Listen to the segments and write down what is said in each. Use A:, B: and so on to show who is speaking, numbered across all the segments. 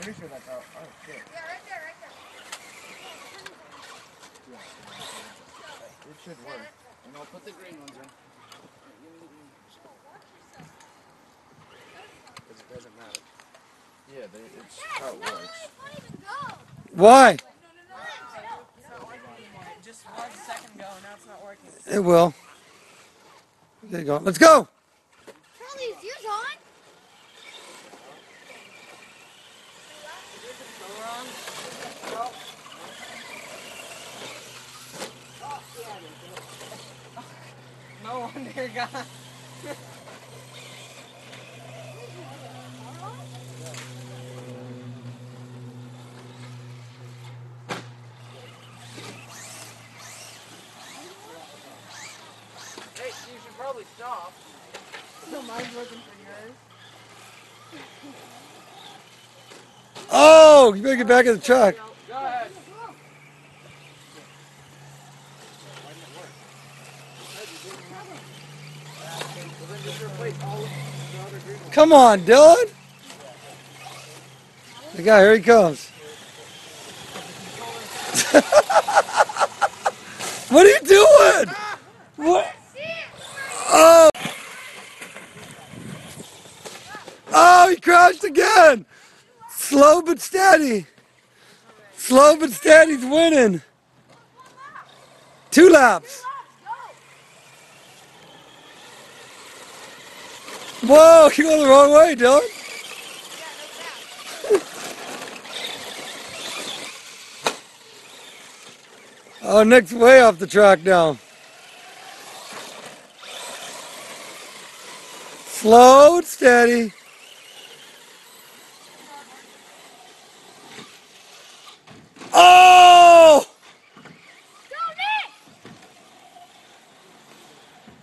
A: pretty sure that's out. Oh, shit.
B: Yeah, right there, right there.
A: It should work. And I'll put the green ones in. Because it doesn't matter. Yeah, it's how it works.
C: Why?
D: It's not working anymore. It just was a second ago, and now it's not working.
C: It will. There you go. Let's go.
B: Charlie, is yours on?
D: No wonder, God.
A: Hey, you should probably stop.
D: No, mine's working for yours.
C: Oh, you better get back in the truck.
A: Go ahead.
C: Come on, Dylan. The guy, here he comes. What are you doing? What? Oh. Oh, he crashed again. Slow but steady. Slow but steady's winning. 2 laps. Whoa, you're going the wrong way, Dylan. Oh, Nick's way off the track now. Slow and steady. Oh!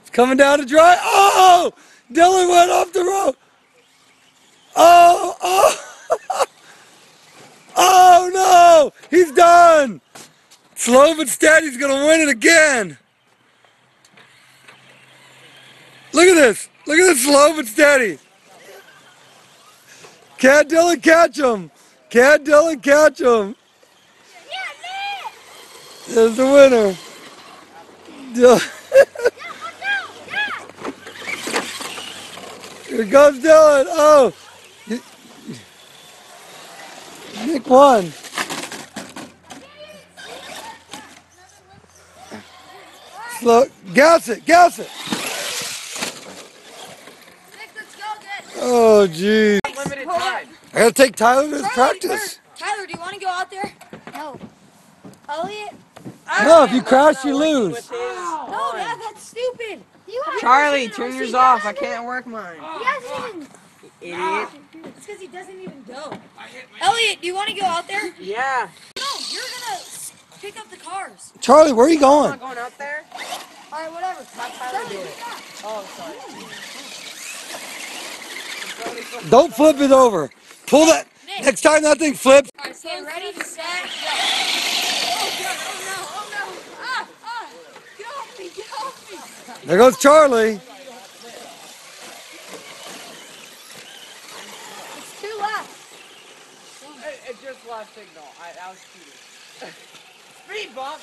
C: It's coming down to dry. Oh! Dylan went off the road. Oh! Oh! Oh no! He's done! Slow but steady's gonna win it again. Look at this. Look at this slow but steady. Can't Dylan catch him? Can't Dylan catch him? There's the winner. Dylan. Here goes Dylan. Oh. Nick won. Slow. Gas it. Gas it. Oh, geez.
D: Limited time.
C: I gotta take Tyler to his practice.
B: Tyler, do you want to go out there? No. Elliot?
C: No, if you crash, you lose.
B: No, Dad, that's stupid.
D: Charlie, turn yours off. I can't work mine.
B: He hasn't even.
D: Idiot.
B: It's because he doesn't even go. Elliot, do you want to go out there?
D: Yeah.
B: No, you're going to pick up the cars.
C: Charlie, where are you going?
D: I'm not going out there.
B: All right, whatever.
D: Tyler did it. Oh, sorry.
C: Don't flip it over. Pull that. Next time that thing flips.
B: All right, so ready, set, go. Oh, no. Get off me, get off me.
C: There goes Charlie.
B: It's 2 laps.
D: It just lost signal. I was cheating. Speed bump.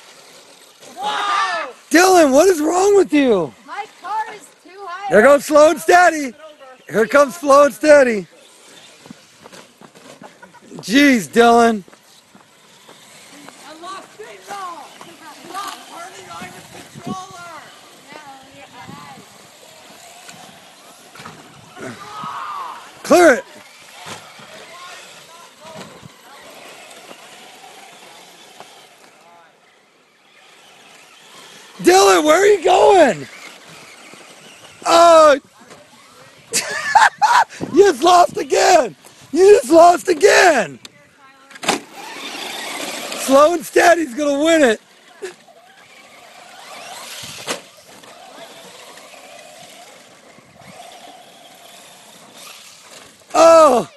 D: Wow.
C: Dylan, what is wrong with you?
B: My car is too high.
C: There goes slow and steady. Here comes slow and steady. Jeez, Dylan.
D: I lost signal. Stop turning on your controller.
C: Clear it. Dylan, where are you going? Oh, you just lost again. You just lost again. Slow and steady's gonna win it. Oh.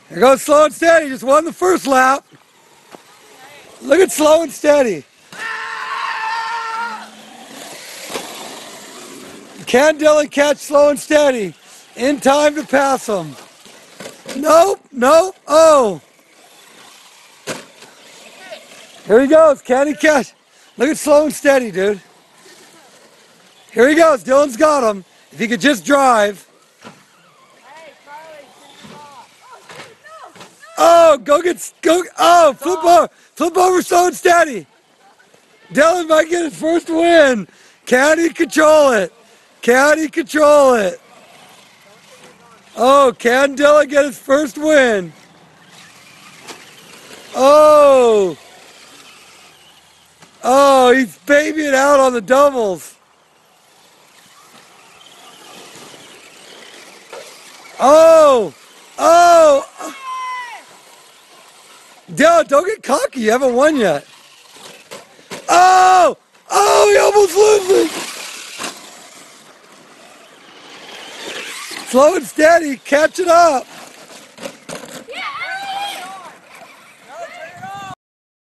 C: Here goes slow and steady. Just won the first lap. Look at slow and steady. Can Dylan catch slow and steady in time to pass him? Nope, nope, oh. Here he goes, can he catch? Look at slow and steady, dude. Here he goes, Dylan's got him. If he could just drive.
B: Hey, Carly, finish off.
C: Oh, oh, flip over slow and steady. Dylan might get his first win. Can he control it? Can he control it? Oh, can Dylan get his first win? Oh. Oh, he's babying out on the doubles. Oh. Oh. Dylan, don't get cocky. You haven't won yet. Oh. Oh, he almost loses. Slow and steady, catch it up.